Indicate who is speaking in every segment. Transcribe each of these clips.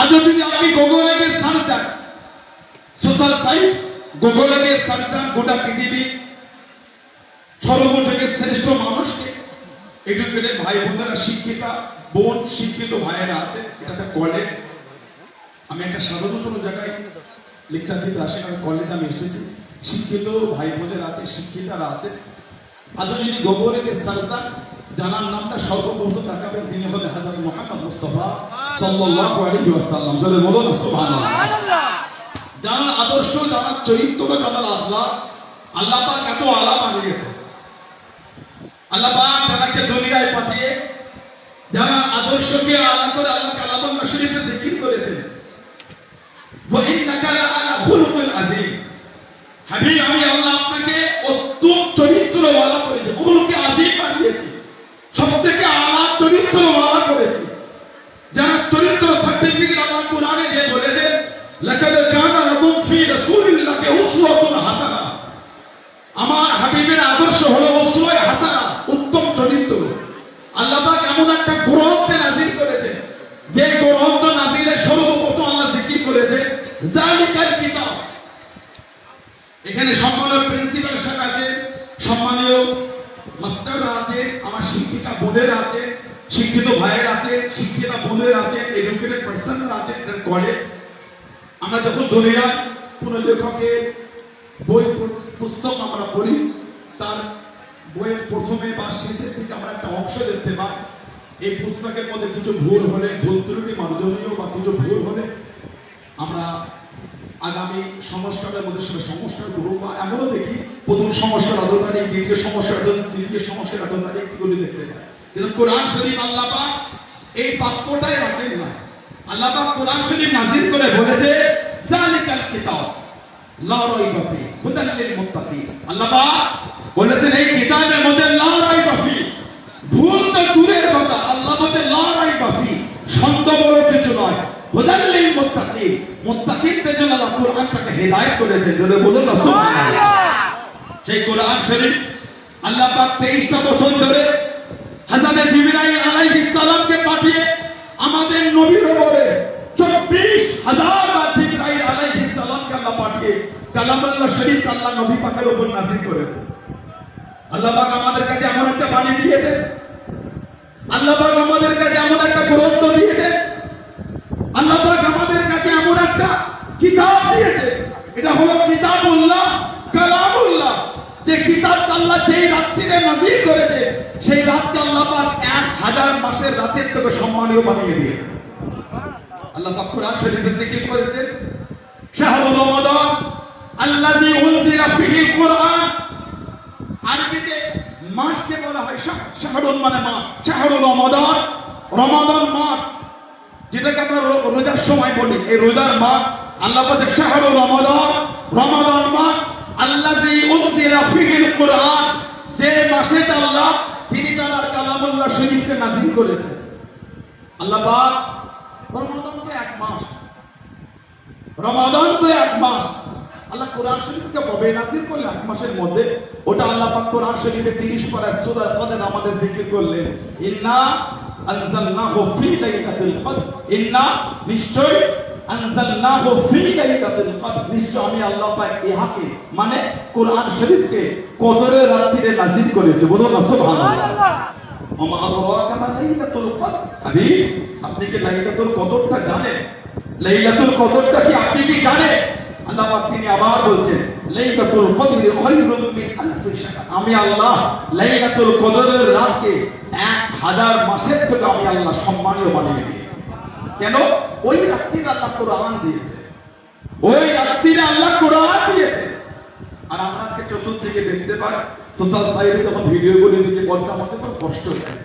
Speaker 1: আজও যদি আপনি গুগলে গিয়ে সার্চ দেন, সোশ্যাল সাইট গুগলে গিয়ে সার্চ দেন, গোটা পৃথিবী সর্বপ্রথম শ্রেষ্ঠ মানুষকে এডুকেটেড ভাই বোনেরা, শিক্ষিতা বোন, শিক্ষিত ভাইয়েরা আছে। এটা একটা কলেজ। আমি একটা সাধারণতম জায়গায় লেকচার দিতে আসি, কারণ কলেজে আমি এসেছি। শিক্ষিত ভাই বোনেরা আছে, শিক্ষিতারা আছে। আজও যদি গুগলে গিয়ে সার্চ দেন, জানার নামটা সর্বপ্রথম দেখাবেন, তিনি হলেন হযরত মুহাম্মদ মুস্তাফা সাল্লাল্লাহু আলাইহি ওয়াসাল্লাম। জোরে বলুন সুবহানাল্লাহ। জানার আদর্শ, জানার চরিত্র, জানার আখলাক আল্লাহ পাক এত আলা বানিয়েছে। আল্লাহ পাক যাকে দুনিয়ায় পাঠিয়ে যারা আদর্শকে আলা করে আল্লাহ কালামুল্লাহ শরীফে জিকির করেছেন, ওয়া ইন্নাকা লাআলা খুলুকিল আযীম। হাবিব, আমি আল্লাহ আপনাকে উত্তম চরিত্রওয়ালা করেছি, খুলুকে আযীম বানিয়েছি, সবথেকে আলা চরিত্রওয়ালা করেছি। যারা চরিত্র সার্টিফিকেট আল্লাহ কোরআনে দিয়ে বলেছেন, লাকাদ কানা লাকুম ফি রাসূলিল্লাহি উসওয়াতুন হাসানাহ। আমার হাবিবের আদর্শ হলো উসওয়া হাসানাহ, উত্তম চরিত্র। আল্লাহ পাক এমন একটা গ্রন্থ নাযিল করেছেন, যে গ্রন্থ নাযিলের সর্বপ্রথম আল্লাহ জিকির করেছে যালিকাল কিতাব। এখানে সম্মানীয় প্রিন্সিপাল সাহেব আছে, সম্মানীয় মাস্টাররা আছে, আমার শিক্ষিকা বোনেরা আছে, শিক্ষিত ভাইয়ের আছে, শিক্ষিতা বোনের আছে, এডুকেটেড পার্সনরা আছে। কলেজ আমরা যখন দুনিয়ায় কোন লেখকের বই পুস্তক আমরা পড়ি, তার বইয়ের প্রথমে বা শেষের দিকে আমরা একটা অংশ দেখতে পাই। এই পুস্তকের মধ্যে কিছু ভুল হলে, ভুল ত্রুটি মার্জনীয় বা কিছু ভুল হলে আমরা আগামী সংস্কারের মধ্যে সেটা সংস্কার করবো। বা এমনও দেখি প্রথম সংস্কার এত তারিখ, দ্বিতীয় সংস্কার তৃতীয় সংস্কার এত তারিখ, এগুলি দেখতে পাই। কিন্তু কোরআন শরীফ আল্লাহ পাক এই বাক্যটাই রাখেন না। আল্লাহ পাক কোরআন শরীফ নাযিল করে বলেছে যালিকাল কিতাব লা রাইবা ফি হুদাল লিল মুত্তাকিন। আল্লাহ পাক বলেছেন এই কিতাবের মধ্যে লা রাইবা ফি, ভুল তো দূরের কথা, আল্লাহ বলে লা রাইবা ফি, সন্দেহ বড় কিছু নয়, হুদাল লিল মুত্তাকিন, মুত্তাকিনদের জন্য আল্লাহ কোরআনটাকে হেদায়েত করেছেন। যদি বলুন না সুবহানাল্লাহ। সেই কোরআন শরীফ আল্লাহ পাক 23টা বছর ধরে হযরত জিবরাইল আলাইহিস সালামকে পাঠিয়ে আমাদের নবীর উপরে 24,000 বার জিবরাইল আলাইহিস সালামকে আল্লাহ পাঠিয়ে কালামুল্লাহ শরীফ আল্লাহ নবী পাকের উপর নাযিল করেছে। আল্লাহ পাক আমাদের কাছে এমন একটা বাণী দিয়েছেন, আল্লাহ পাক আমাদের কাছে এমন একটা গ্রন্থ দিয়েছেন, আল্লাহ পাক আমাদের কাছে এমন একটা কিতাব দিয়েছে। এটা হলো কিতাবুল্লাহ, কালামুল্লাহ। যে কিতাবটা আল্লাহ যেই রাত্রিতে নাযিল করেছে, সেই রাতকে আল্লাহ পাক 1000 মাসের রাতের থেকে সম্মানীয় বানিয়ে দিয়েছে। আল্লাহ পাক কোরআন শরীফে জিকির করেছেন শাহরুর রমাদান আল্লাযী উনজিলা ফীহিল কুরআন। আরবিতে মাসকে বলা হয় শাহরুন, মানে মাস। শাহরুর রমাদান, রমাদান মাস, যেটাকে আমরা রোজার সময় বলি, এই রোজার মাস। আল্লাহ বলে শাহরুর রমাদান, রমাদান মাস, আল্লাযী উনজিলা ফীহিল কুরআন, যে মাসে আল্লাহ তিনি তার কালামুল্লাহ শরীফকে নাযিল করেছেন। আল্লাহ পাক রমাদান তো এক মাস, রমাদান তো এক মাস। আল্লাহ কোরআন শরীফকে কবে নাযিল করলেন? এক মাসের মধ্যে। ওটা আল্লাহ পাক কোরআন শরীফে 30 পারা সূরা কদর আমাদের জিকির করলেন, ইন্না আনজালনাহু ফি লাইলাতুল কদর, ইন্না নিশ্চয় আনজালনাহু ফি লাইলাতুল কদর, নিশ্চয় আমি আল্লাহ পাক ইহাকে মানে কোরআন শরীফকে কদরের রাতে নাযিল করেছি। বলুন সুবহানাল্লাহ। ওমা আদরাকা মা লাইলাতুল কদর। আপনি কি লাইলাতুল কদরটা জানেন? লাইলাতুল কদরটা কি আপনি কি জানেন? আল্লাহ পাক তিনি আবার বলছেন লাইলাতুল কদরি খায়রুম মিন আলফি শাহর। আমি আল্লাহ লাইলাতুল কদরের রাতকে 1000 মাসের থেকে আমি আল্লাহ সম্মানীয় বানিয়ে দিয়েছি। কেন? ওই রাত্রিতে আল্লাহ কোরআন দিয়েছে, ওই রাত্রিতে আল্লাহ কোরআন দিয়েছে। আর আমরা আজকে চতুর্দিকে দেখতে পাই সোশ্যাল সাইটে যখন ভিডিও গুলো দিতে বলতে আমাদের বড় কষ্ট হয়।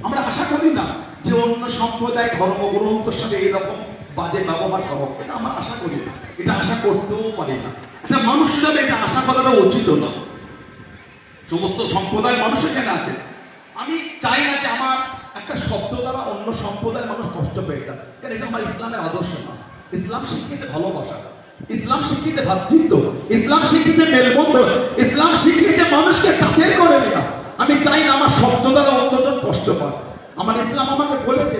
Speaker 1: আমরা আশা করি না যে অন্য সম্প্রদায় ধর্মগ্রন্থের সাথে এরকম বাজে ব্যবহার করো, এটা আমরা আশা করি না, এটা আশা করতেও পারি না। এটা মানুষ হিসাবে এটা আশা করাটা উচিত না। সমস্ত সম্প্রদায়ের মানুষ এখানে আছে, আমি চাই না যে আমার একটা শব্দ দ্বারা অন্য সম্প্রদায়ের মানুষ কষ্ট পেয়ে যায়, কারণ এটা আমার ইসলামের আদর্শ না। ইসলাম শিক্ষিতে ভালোবাসা, ইসলাম শিক্ষিতে ভ্রাতৃত্ব, ইসলাম শিক্ষিতে মেলবন্ধন, ইসলাম শিক্ষিতে মানুষকে কাছের করে নেওয়া। আমি চাই না আমার শব্দ দ্বারা অন্যজন কষ্ট পায়। আমার ইসলাম আমাকে বলেছে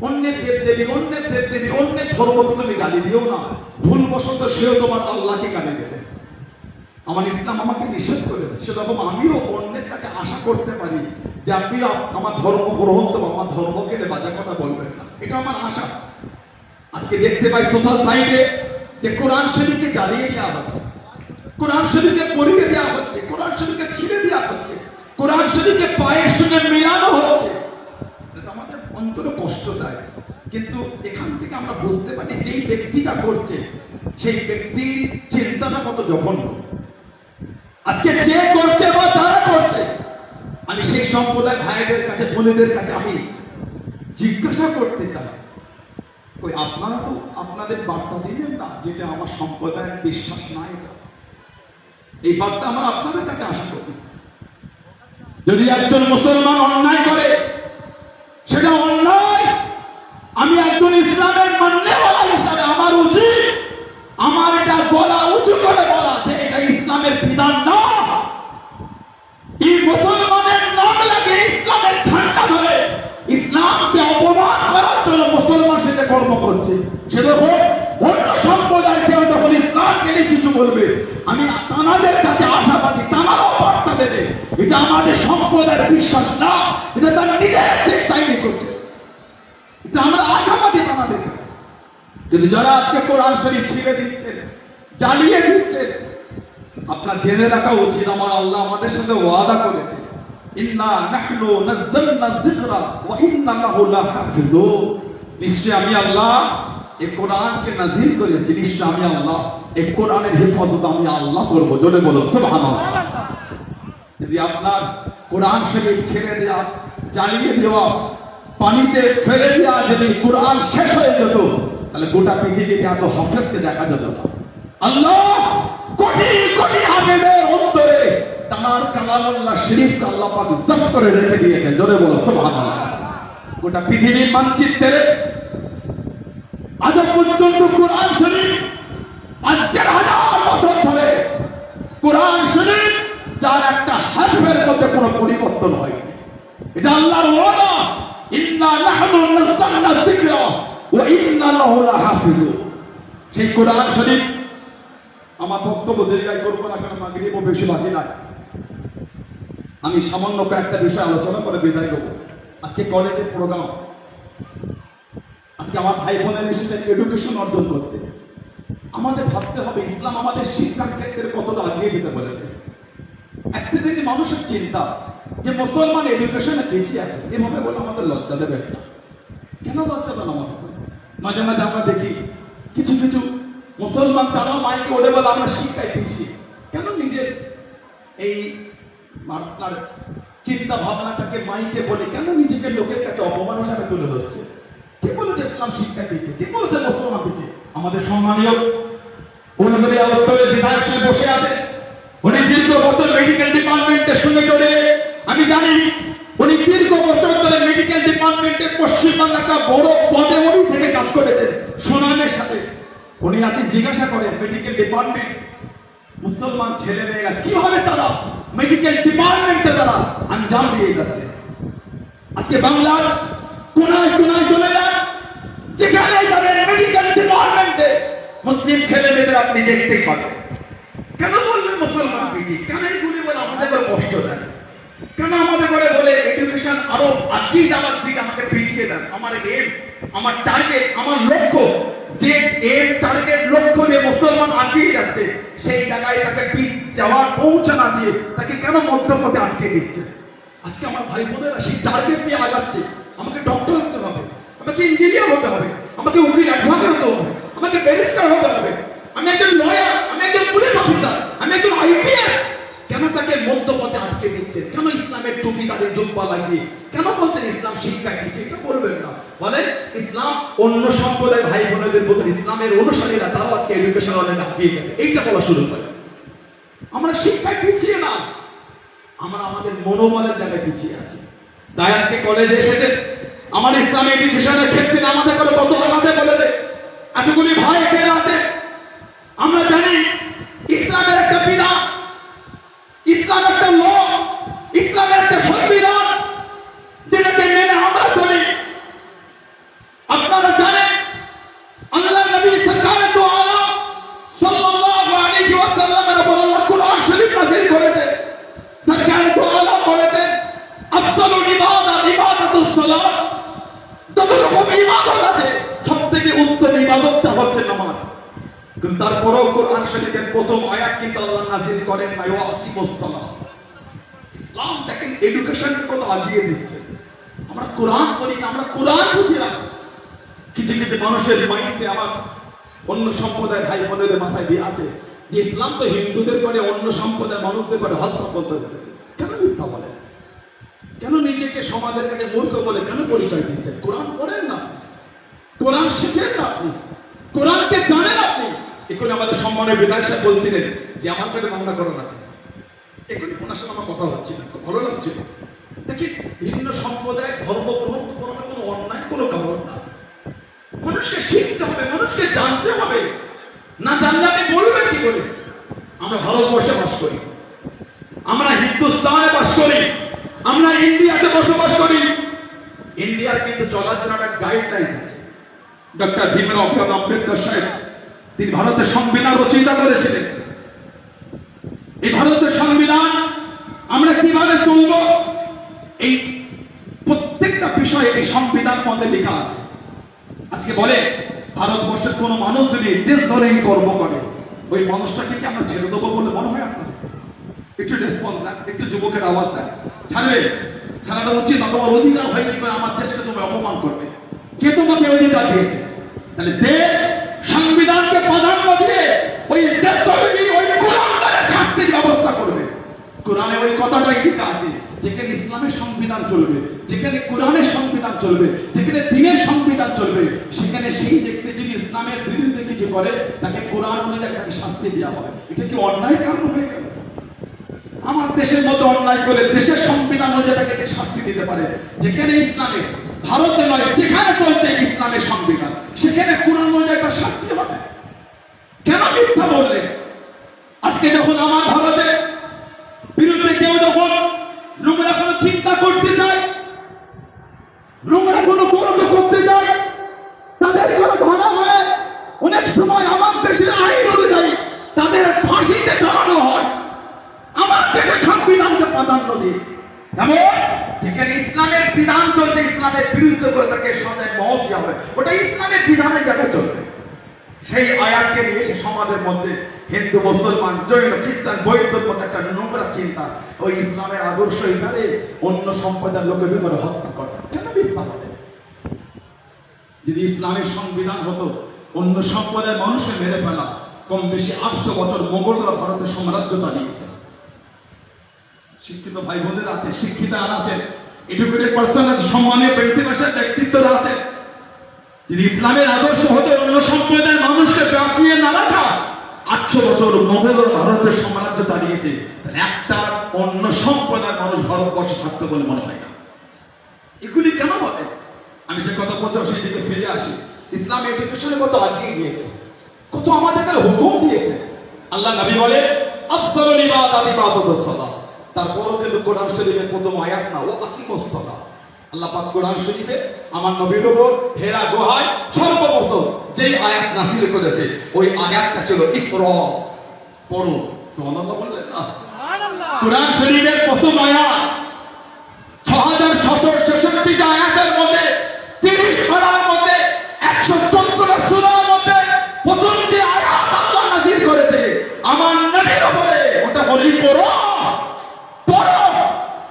Speaker 1: অন্যের দেবদেবী, অন্যের দেবদেবী, অন্যের ধর্মকে তুমি গালি দিও না। ভুলবশত সেও তোমার আল্লাহকে গালি দেবে। আমার ইসলাম আমাকে নিষেধ করে, সেরকম আমিও অন্যের কাছে আশা করতে পারি যে আপনি আমার ধর্ম গ্রহণ করবো, আমার ধর্মকে বাজে কথা বলবেন না, এটা আমার আশা। আজকে দেখতে পাই সোশ্যাল সাইটে যে কোরআন শরীফকে জ্বালিয়ে দেওয়া হচ্ছে, কোরআন শরীফকে পড়িয়ে দেওয়া হচ্ছে, কোরআন শরীফকে ছিঁড়ে দেওয়া হচ্ছে, কোরআন শরীফকে পায়ের সঙ্গে মেলানো হচ্ছে। এটা আমাদের অন্তরে কষ্ট দেয়, কিন্তু এখান থেকে আমরা বুঝতে পারি যেই ব্যক্তিটা করছে সেই ব্যক্তির চিন্তাটা কত জঘন্য। আজকে যে করছে বা যারা করছে, আমি সেই সম্প্রদায় ভাইদের কাছে, বোনেদের কাছে আমি জিজ্ঞাসা করতে চাই, কই আপনারা তো আপনাদের বার্তা দিলেন না যেটা আমার সম্প্রদায়ের বিশ্বাস নাই। এই বার্তা আমরা আপনাদের কাছে আশা করি। যদি একজন মুসলমান অন্যায় করে সেটা অন্যায়, আমি একজন ইসলামের মান্যওয়ালা হিসাবে আমার উচিত, আমার এটা গলা উঁচু করে বলা যে এটা ইসলামের বিধান না। এই মুসলমানের নাম লাগে ইসলামের ঝান্ডা ধরে ইসলামকে অপমান করার জন্য মুসলমান সেটা কর্ম করছে। সেরকম অন্য সম্প্রদায় কেউ যখন ইসলামকে নিয়ে কিছু বলবে, আমি তাদের কাছে আশাবাদী, তারাও বার্তা দেবে এটা আমাদের সম্প্রদায়ের বিশ্বাস না, এটা তার নিজের চিন্তাই করছে, এটা আমরা আশাবাদী তাদের কাছে। কিন্তু যারা আজকে কোরআন শরীফ ছিঁড়ে দিচ্ছেন, জ্বালিয়ে দিচ্ছেন, আপনার জেনে রাখা উচিত আমার আল্লাহ আমাদের সাথে ওয়াদা করেছে, ইন্না নাহনু নাযালনা যিকরা ওয়া ইন্না লাহু লাহাফিজুন। নিশ্চয় আমি আল্লাহ এই কোরআনকে নাযিল করেছি, নিশ্চয় আমি আল্লাহ এই কোরআনের হেফাজত আমি আল্লাহ করব। জোরে বলো সুবহানাল্লাহ। যদি আপনার কোরআন শরীফ ছেড়ে দেওয়া, জ্বালিয়ে দেওয়া, পানিতে ফেলে দেওয়া যদি কোরআন শেষ হয়ে যেত, তাহলে গোটা পৃথিবীতে এত হাফেজকে দেখা যেত না। আল্লাহ কোটি কোটি হাফেজের অন্তরে তার কালামুল্লাহ শরীফকে আল্লাহ পাক জব্দ করে রেখে দিয়েছেন। জোরে বলো সুবহানাল্লাহ। গোটা পৃথিবীর মানচিত্রে আজ পর্যন্ত কোরআন শরীফ আজকের 1000 বছর ধরে কোরআন শরীফ যার একটা হারফের মধ্যে কোনো পরিবর্তন হয়নি। এটা আল্লাহর ওয়াদা, ইন্না নাহনু নাযালনা যিকরা ওয়া ইন্না লাহু লাহাফিজুন। সেই কোরআন শরীফ, আমার বক্তব্য দীর্ঘায়িত করবো না, কারণ মাগরিবও বেশি বাকি নাই। আমি সামান্য কয়েকটা বিষয় আলোচনা করে বিদায় করব। আজকে কলেজের প্রোগ্রাম, আজকে আমার ভাই বোনের এসেছেন এডুকেশন অর্জন করতে। আমাদের ভাবতে হবে ইসলাম আমাদের শিক্ষার ক্ষেত্রে কতটা এগিয়ে যেতে বলেছে। অ্যাক্সিডেন্ট মানুষের চিন্তা যে মুসলমান এডুকেশনে পিছিয়ে আছে, এভাবে বলে আমাদের লজ্জা দেবে না। কেন লজ্জা দেন আমাদের? মাঝে মাঝে আমরা দেখি কিছু কিছু মুসলমান তারাও মাইকে ওঠে বলে আমরা শিক্ষায় পিছিয়ে। কেন নিজের এই আপনার চিন্তা ভাবনাটাকে মাইকে বলে কেন নিজেকে লোকের কাছে অপমান হিসাবে তুলে ধরছে? কে বলেছে ইসলাম শিক্ষা পিছিয়ে? কে বলেছে মুসলমান পিছিয়ে? আমাদের সম্মানীয় উনদলীয় উত্তরের বিধায়ক সাহেব বসে আছে, উনি দীর্ঘ বছর মেডিকেল ডিপার্টমেন্টের সঙ্গে জড়ে। আমি জানি উনি দীর্ঘ বছর ধরে মেডিকেল ডিপার্টমেন্টের পশ্চিমবাংলা একটা বড় পদে উনি থেকে কাজ করেছেন সুনামের সাথে। উনি আজকে জিজ্ঞাসা করেন মেডিকেল ডিপার্টমেন্ট মুসলমান ছেলে মেয়েরা কিভাবে তারা মেডিকেল ডিপার্টমেন্টে তারা আঞ্জাম দিয়ে যাচ্ছে। আজকে বাংলার কোনায় কোনায় চলে যান, যেখানে যাবেন মেডিকেল ডিপার্টমেন্টে মুসলিম ছেলে মেয়েদের আপনি দেখতেই পাবেন। কেন বলবেন মুসলমান পিছিয়ে? কেন এগুলি বলে আমাদের করে কষ্ট দেন? কেন আমাদের করে বলে এডুকেশন আরো আগিয়ে যাওয়ার দিকে আমাকে পিছিয়ে দেন? আমার এম, আমার টার্গেট, আমার লক্ষ্য, যে এম টার্গেট লক্ষ্য নিয়ে মুসলমান আগিয়ে যাচ্ছে, সেই জায়গায় তাকে যাওয়ার পৌঁছানা দিয়ে তাকে কেন মধ্যপথে আটকে দিচ্ছে? আজকে আমার ভাই বোনেরা সেই টার্গেট নিয়ে আগাচ্ছে। আমাকে ডক্টর হতে হবে, আমাকে ইঞ্জিনিয়ার হতে হবে, আমাকে উকিল অ্যাডভোকেট হতে হবে, আমাকে ব্যারিস্টার হতে হবে, আমি একজন লয়ার, আমি একজন পুলিশ অফিসার, আমি একজন আইপিএস। কেন তাকে মধ্যপথে আটকে দিচ্ছেন? কেন ইসলামের টুপি তাদের জুব্বা লাগিয়ে কেন বলছেন ইসলাম শিক্ষা কিছু? এটা বলবেন না। বলে ইসলাম অন্য সম্প্রদায় ভাই বোনেদের মধ্যে ইসলামের অনুসারীরা তারাও আজকে এডুকেশন অনেক আগিয়ে গেছে, এইটা বলা শুরু করে। আমরা শিক্ষায় পিছিয়ে না, আমরা আমাদের মনোবলের জায়গায় পিছিয়ে আছি। তাই আজকে কলেজে এসেছে আমার ইসলাম এডুকেশনের ক্ষেত্রে আমাদের করে কত আমাদের বলেছে এতগুলি ভাই এখানে আছে। আমরা জানি ইসলামের একটা বিধান, ইসলাম একটা ল, ইসলামের একটা সংবিধান, যেটাকে মেনে আমরা চলি। আসল ইবাদতটা হচ্ছে নামাজ। কিন্তু তারপরেও কোরআন শরীফের প্রথম আয়াত কিন্তু আল্লাহ নাযিল করেন না ওয়াকিমুস সালাহ। ইসলাম দেখেন এডুকেশন কত আগিয়ে দিচ্ছে। আমরা কোরআন পড়ি না, আমরা কোরআন বুঝি না। কিছু কিছু মানুষের মাইন্ডে আমার অন্য সম্প্রদায়ের ভাই বোনেদের মাথায় দিয়ে আছে যে ইসলাম তো হিন্দুদের করে, অন্য সম্প্রদায়ের মানুষদের করে হত্যা করতে পেরেছে। কেন মিথ্যা বলে? কেন নিজেকে সমাজের কাছে মূর্খ বলে কেন পরিচয় দিচ্ছেন? কোরআন পড়েন না, কোরআন শিখেন না, আপনি কোরআনকে জানেন আপনি। এখন আমাদের সম্মানের বিধায়ক সাহেব বলছিলেন যে আমার কাছে মামলা করার আছে। এখন ওনার সাথে আমার কথা হচ্ছে না, ভালো লাগছিল। দেখি ভিন্ন সম্প্রদায় ধর্ম গ্রহণ করার কোনো অন্যায় কোনো কারণ না। মানুষকে শিখতে হবে, মানুষকে জানতে হবে। না জানলে আপনি বলবেন কি করে? আমরা ভারতবর্ষে বাস করি, আমরা হিন্দুস্তানে বাস করি, আমরা ইন্ডিয়াতে বসবাস করি। ইন্ডিয়ার কিন্তু চলার জন্য একটা গাইডলাইন আছে। ডক্টর ভীমরাও আম্বেদকর সাহেব তিনি ভারতের সংবিধান রচয়িতা করেছিলেন। এই ভারতের সংবিধান আমরা কিভাবে চলবো এই প্রত্যেকটা বিষয়ে এই সংবিধান মধ্যে লেখা আছে। আজকে বলে ভারতবর্ষের কোন মানুষ যদি দেশ ধরে কর্ম করে ওই মানুষটাকে কি আমরা ছেড়ে দেবো বলে মনে হয় আপনার? একটু রেসপন্স দেন, একটু যুবকের আওয়াজ দেন। ছাড়বে? ছাড়াটা উচিত না। তোমার অধিকার হয় কি করে আমার দেশকে তুমি অপমান করবে? কে তোমাকে অধিকার দিয়েছে? তাহলে দেশ সংবিধানকে প্রাধান্য দিয়ে ওই দেশ ওই কোরআনের শাস্তির ব্যবস্থা করবে। কোরআনে ওই কথাটাই লেখা আছে, যেখানে ইসলামের সংবিধান চলবে, যেখানে কোরআনের সংবিধান চলবে, যেখানে দ্বীনের সংবিধান চলবে, সেখানে সেই ব্যক্তি যদি ইসলামের বিরুদ্ধে কিছু করে তাকে কোরআন অনুযায়ী তাকে শাস্তি দেওয়া হবে। এটা কি অন্যায় কারণ হয়ে গেল? আমার দেশের মতো অন্যায় করে দেশের সংবিধান অনুযায়ী তাকে শাস্তি দিতে পারে। যেখানে ইসলামে ভারতে নয়, যেখানে চলছে ইসলামের সংবিধান সেখানে কোরআন অনুযায়ী তার শাস্তি হবে। কেন মিথ্যা বললে? আজকে যখন আমার ভারতে বিরুদ্ধে কেউ যখন নোংরা কোনো চিন্তা করতে চায়, নোংরা কোনো কর্ম করতে চায়, তাদের কোনো ধরা হয় অনেক সময় আমার দেশের আইন অনুযায়ী তাদের ফাঁসিতে চড়ানো হয়। আমার দেশের সংবিধানকে প্রাধান্য দিই। এমন যেখানে ইসলামের বিধান চলছে ইসলামের বিরুদ্ধে করে তাকে সদায় মত দেওয়া হবে। ওটা ইসলামের বিধানের জায়গায় চলবে। সেই আয়াতকে নিয়ে সে সমাজের মধ্যে হিন্দু, মুসলমান, জৈন, খ্রিস্টান, বৌদ্ধের মধ্যে একটা নোংরা চিন্তা, ওই ইসলামের আদর্শ এখানে অন্য সম্প্রদায়ের লোকের ভিতরে হত্যা করে। কেন মিথ্যা বলে? যদি ইসলামের সংবিধান হতো অন্য সম্প্রদায়ের মানুষকে মেরে ফেলা, কম বেশি 800 বছর মোগলরা ভারতের সাম্রাজ্য চালিয়েছে। শিক্ষিত ভাই বোনেরা আছে, শিক্ষিত আছেন, এডুকেটেড পার্সন আছে, সম্মানীয় ব্যক্তিবিশেষ ব্যক্তিত্বরা আছে। যদি ইসলামের আদর্শ হতো অন্য সম্প্রদায়ের মানুষকে বাঁচিয়ে না রাখা, 800 বছর মোগলরা ভারতের সাম্রাজ্য চালিয়েছে, তাহলে একটা অন্য সম্প্রদায়ের মানুষ ভারতবর্ষে থাকতে বলে মনে হয় না। এগুলি কেন বলে? আমি যে কথা বলছিলাম সেই দিকে ফিরে আসি। ইসলাম এডুকেশনে কত আগিয়ে গিয়েছে, কত আমাদেরকে হুকুম দিয়েছে। আল্লাহ নবী বলে আফসালুল ইবাদাতি ইবাদাতুস সালাহ। তারপরও কিন্তু কোরআন শরীফের প্রথম আয়াত না ওয়াকিমুস সালাহ। আল্লাহ পাক কোরআন শরীফে আমার নবীর উপর হেরা গুহায় সর্বপ্রথম যেই আয়াত নাযিল করেছে ওই আয়াতটা ছিল ইকরা, পড়ো। সুবহানাল্লাহ বললেন না? সুবহানাল্লাহ। কোরআন শরীফের প্রথম আয়াত 6666 আয়াতের মধ্যে 30 পারার মধ্যে 114টা সূরার মধ্যে প্রথম যে আয়াত আল্লাহ নাযিল করেছে আমার নবীর উপরে ওটা বলি পড়ো, পড়ো।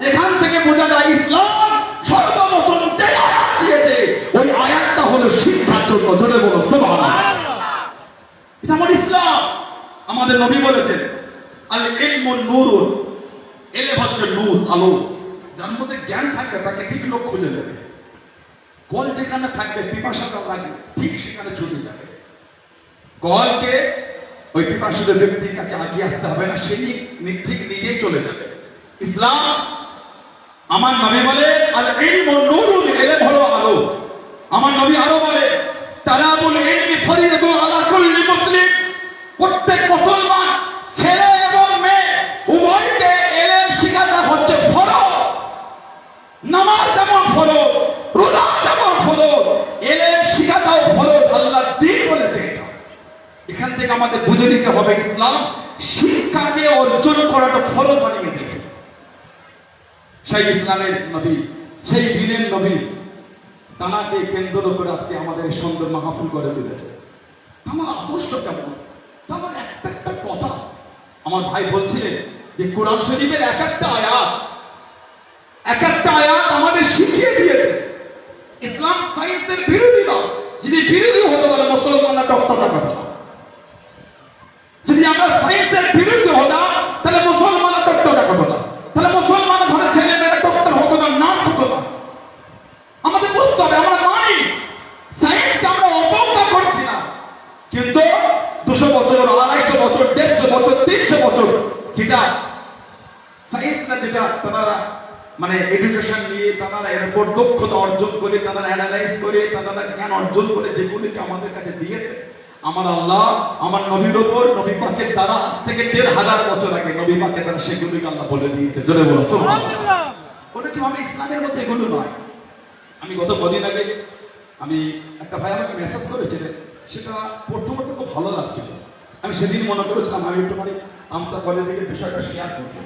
Speaker 1: এখান থেকে বোঝা যায় ইসলাম সর্বপ্রথম যে আয়াত দিয়েছে ওই আয়াতটা হলো শিক্ষার জন্য। জোরে বলো সুবহানাল্লাহ। এটা আমার ইসলাম। আমাদের নবী বলেছেন আল ইলমুন নূরুন, এলেম হচ্ছে নূর, আলো। যার মধ্যে জ্ঞান থাকবে তাকে ঠিক লোক খুঁজে নেবে। কল যেখানে থাকবে পিপাসাটা লাগবে ঠিক সেখানে ছুটে যাবে। কলকে ওই পিপাসিত ব্যক্তির কাছে আগিয়ে আসতে হবে না, সে ঠিক নিজেই চলে যাবে। ইসলাম আমার নবী বলে আল ইলমু নূরুন, এলেম হলো আলো। আমার নবী আরো বলে তালাবুল ইলমি ফরিদাতুন আলা কুল্লি মুসলিম, প্রত্যেক মুসলমান ছেলে এবং মেয়ে উভয়কে এলেম শিখাটা হচ্ছে ফরজ। নামাজ যেমন ফরজ, রোজা যেমন ফরজ, এলেম শিখাটাও ফরজ। আল্লাহ দ্বীন বলেছে এটা। এখান থেকে আমাদের বুঝে নিতে হবে ইসলাম শিক্ষাকে অর্জন করাটা ফরজ বানিয়ে দিয়েছে। সেই ইসলামের নবী, সেই দ্বীনের নবী তানাকে কেন্দ্র করে আজকে আমাদের এই সুন্দর মাহফিল করে তুলেছে। আমার আদর্শ কেমন, আমার একটা একটা কথা আমার ভাই বলছিলেন যে কোরআন শরীফের এক একটা আয়াত আমাদের শিখিয়ে দিয়েছে ইসলাম সায়েন্সের বিরোধী নয়। যদি বিরোধী হতো তাহলে মুসলমানরা ডক্টরটা কথা না। যদি আমরা সায়েন্সের বিরুদ্ধে হতাম তাহলে মুসলমানরা ডক্টরটা কথা না, তাহলে মুসলমান ঘরে ছেলে মেয়েরা ডক্টর হতো না, নার্স হতো না। আমাদের বুঝতে হবে আমরা মানি সায়েন্সকে আমরা অবজ্ঞা করছি না, কিন্তু 200 বছর 250 বছর 150 বছর 300 বছর যেটা সায়েন্স না, যেটা তারা মানে এডুকেশন নিয়ে তারা এর উপর দক্ষতা অর্জন করে, তারা অ্যানালাইজ করে, তারা জ্ঞান অর্জন করে যেগুলিকে আমাদের কাছে দিয়েছে, আমার আল্লাহ আমার নবীর উপর নবী পাকের দ্বারা আজ থেকে 1500 বছর আগে নবী পাকের দ্বারা সেগুলিকে আল্লাহ বলে দিয়েছে। জোরে বলো সুবহানাল্লাহ। ওটা কি ভাবে ইসলামের মধ্যে এগুলো নয়। আমি গত কদিন আগে আমি একটা ভাই আমাকে মেসেজ করেছিলেন, সেটা পড়তে খুব ভালো লাগছিল। আমি সেদিন মনে করেছিলাম আমি একটু মানে আমতা কলেজ থেকে বিষয়টা শেয়ার করবো।